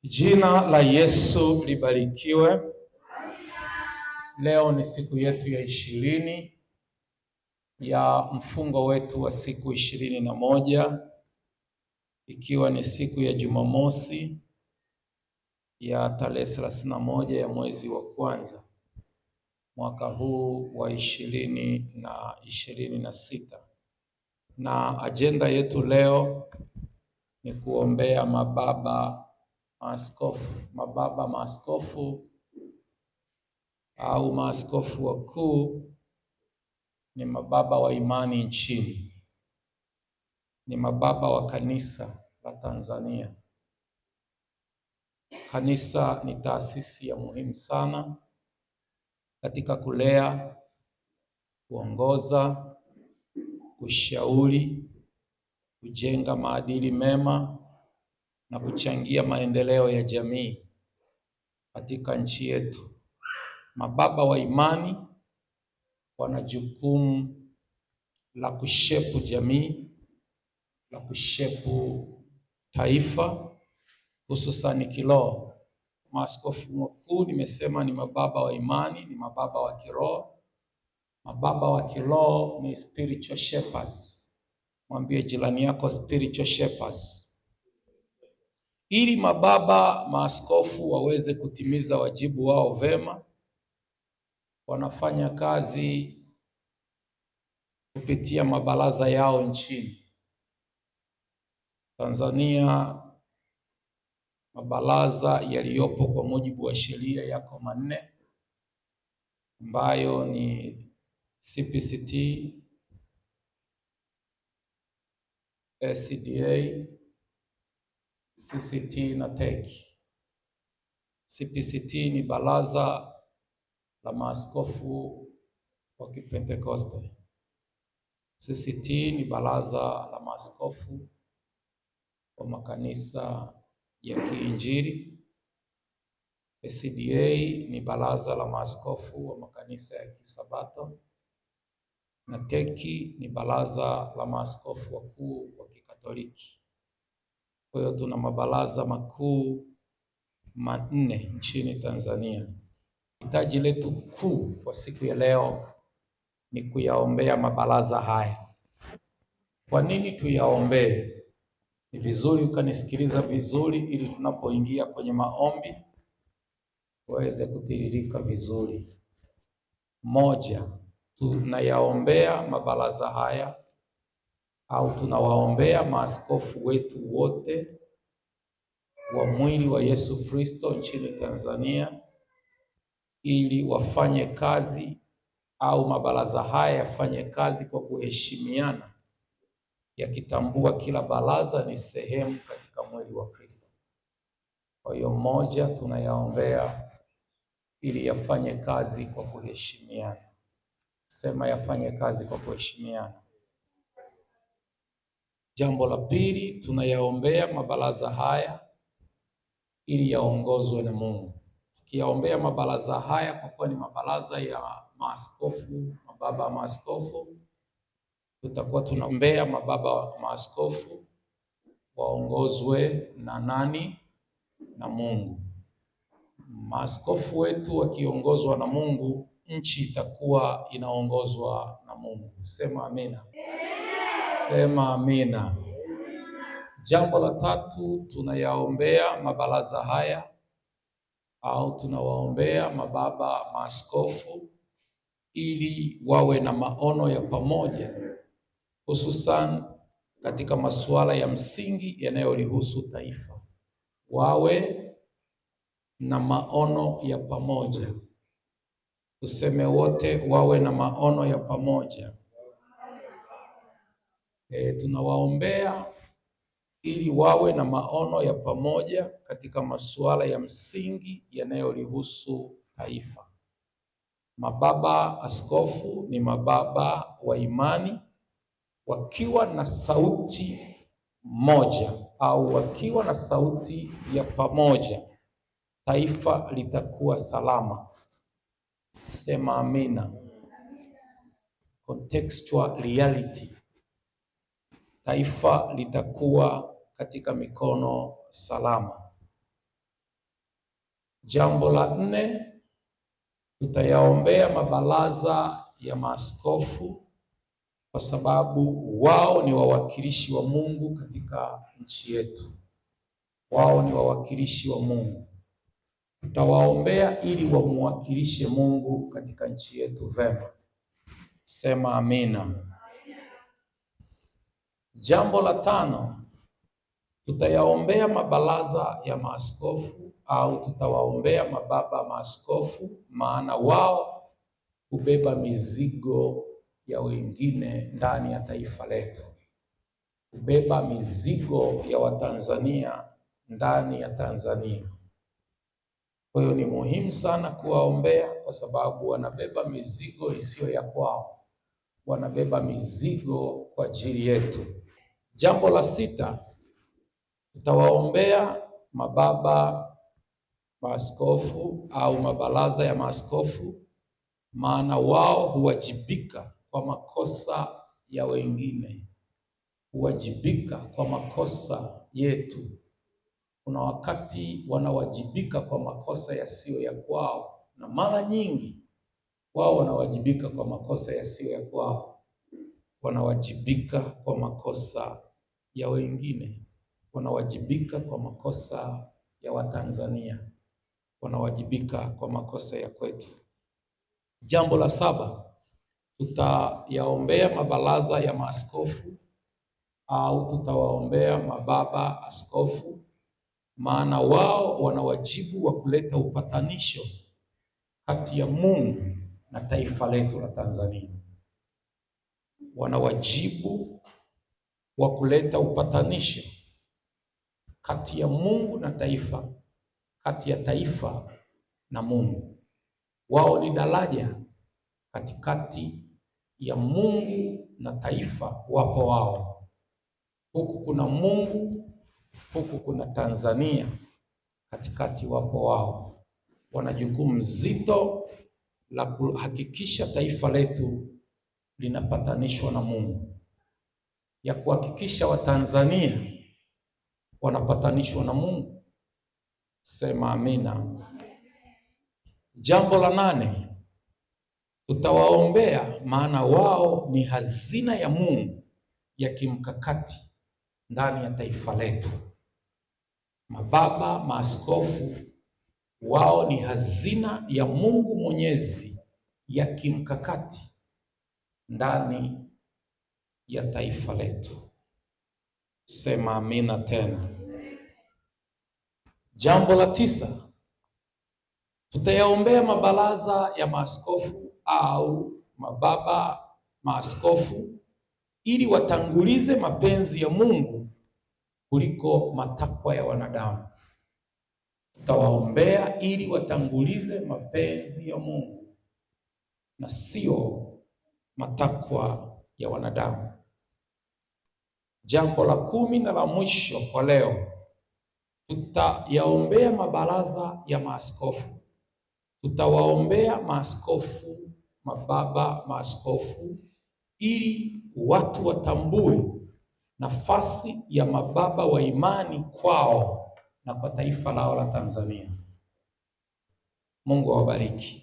Jina la Yesu libarikiwe. Leo ni siku yetu ya 20 ya mfungo wetu wa siku 21, ikiwa ni siku ya Jumamosi ya tarehe 31 ya mwezi wa kwanza mwaka huu wa 2026, na ajenda yetu leo ni kuombea mababa maaskofu au maaskofu wakuu. Ni mababa wa imani nchini, ni mababa wa kanisa la Tanzania. Kanisa ni taasisi ya muhimu sana katika kulea, kuongoza, kushauri, kujenga maadili mema na kuchangia maendeleo ya jamii katika nchi yetu. Mababa wa imani wana jukumu la kushepu jamii, la kushepu taifa, hususani kiroho. Maaskofu wakuu nimesema ni mababa wa imani, ni mababa wa kiroho. Mababa wa kiroho ni spiritual shepherds. Mwambie jirani yako spiritual shepherds. Ili maaskofu waweze kutimiza wajibu wao vema, wanafanya kazi kupitia mabaraza yao nchini Tanzania. Mabaraza yaliyopo kwa mujibu wa sheria yako 4, ambayo ni CPCT, SCDA, CCT na TEC. CPCT ni baraza la maaskofu wa Kipentekoste. CCT ni baraza la maaskofu wa makanisa ya Kiinjili. SCDA ni baraza la maaskofu wa makanisa ya Kisabato, na TEC ni baraza la maaskofu wakuu wa Kikatoliki. Kwa hiyo tuna mabaraza makuu 4 nchini Tanzania. Hitaji letu kuu kwa siku ya leo ni kuyaombea mabaraza haya. Kwa nini tuyaombee? Ni vizuri ukanisikiliza vizuri, ili tunapoingia kwenye maombi waweze kutiririka vizuri. Moja, tunayaombea mabaraza haya au tunawaombea maaskofu wetu wote wa mwili wa Yesu Kristo nchini Tanzania, ili wafanye kazi au mabaraza haya yafanye kazi kwa kuheshimiana, yakitambua kila baraza ni sehemu katika mwili wa Kristo. Kwa hiyo moja, tunayaombea ili yafanye kazi kwa kuheshimiana. Sema yafanye kazi kwa kuheshimiana. Jambo la pili, tunayaombea mabaraza haya ili yaongozwe na Mungu. Tukiyaombea mabaraza haya, kwa kuwa ni mabaraza ya maaskofu, mababa maaskofu, tutakuwa tunaombea mababa maaskofu waongozwe na nani? Na Mungu. Maaskofu wetu wakiongozwa na Mungu, nchi itakuwa inaongozwa na Mungu. Sema amina. Sema amina. Jambo la tatu, tunayaombea mabaraza haya au tunawaombea mababa maaskofu ili wawe na maono ya pamoja, hususan katika masuala ya msingi yanayolihusu taifa. Wawe na maono ya pamoja. Tuseme wote, wawe na maono ya pamoja. Tunawaombea ili wawe na maono ya pamoja katika masuala ya msingi yanayolihusu taifa. Mababa askofu ni mababa wa imani, wakiwa na sauti moja au wakiwa na sauti ya pamoja, taifa litakuwa salama. Sema amina. Contextual reality. Taifa litakuwa katika mikono salama. Jambo la 4, tutayaombea mabaraza ya maaskofu kwa sababu wao ni wawakilishi wa Mungu katika nchi yetu. Wao ni wawakilishi wa Mungu. Tutawaombea ili wamwakilishe Mungu katika nchi yetu vema. Sema amina. Jambo la 5, tutayaombea mabaraza ya maaskofu au tutawaombea mababa maaskofu, maana wao hubeba mizigo ya wengine ndani ya taifa letu, hubeba mizigo ya Watanzania ndani ya Tanzania. Kwa hiyo ni muhimu sana kuwaombea kwa sababu wanabeba mizigo isiyo ya kwao, wanabeba mizigo kwa ajili yetu. Jambo la 6, tutawaombea mababa maaskofu au mabaraza ya maaskofu, maana wao huwajibika kwa makosa ya wengine, huwajibika kwa makosa yetu. Kuna wakati wanawajibika kwa makosa yasiyo ya kwao, na mara nyingi wao wanawajibika kwa makosa yasiyo ya kwao, wanawajibika kwa makosa ya wengine, wanawajibika kwa makosa ya Watanzania, wanawajibika kwa makosa ya kwetu. Jambo la 7, tutayaombea mabaraza ya maaskofu au tutawaombea mababa askofu, maana wao wana wajibu wa kuleta upatanisho kati ya Mungu na taifa letu la Tanzania. Wana wajibu wa kuleta upatanisho kati ya Mungu na taifa, kati ya taifa na Mungu. Wao ni daraja katikati ya Mungu na taifa. Wapo wao, huku kuna Mungu, huku kuna Tanzania, katikati wapo wao. Wana jukumu zito la kuhakikisha taifa letu linapatanishwa na Mungu, ya kuhakikisha Watanzania wanapatanishwa na Mungu. Sema amina. Jambo la 8, tutawaombea maana wao ni hazina ya Mungu ya kimkakati ndani ya taifa letu. Mababa maaskofu wao ni hazina ya Mungu Mwenyezi ya kimkakati ndani ya taifa letu. Sema amina tena. Jambo la 9, tutayaombea mabaraza ya maaskofu au mababa maaskofu ili watangulize mapenzi ya Mungu kuliko matakwa ya wanadamu. Tutawaombea ili watangulize mapenzi ya Mungu na sio matakwa ya wanadamu. Jambo la 10 na la mwisho kwa leo, tutayaombea mabaraza ya maaskofu. Tutawaombea maaskofu, mababa maaskofu, ili watu watambue nafasi ya mababa wa imani kwao na kwa taifa lao la Tanzania. Mungu awabariki.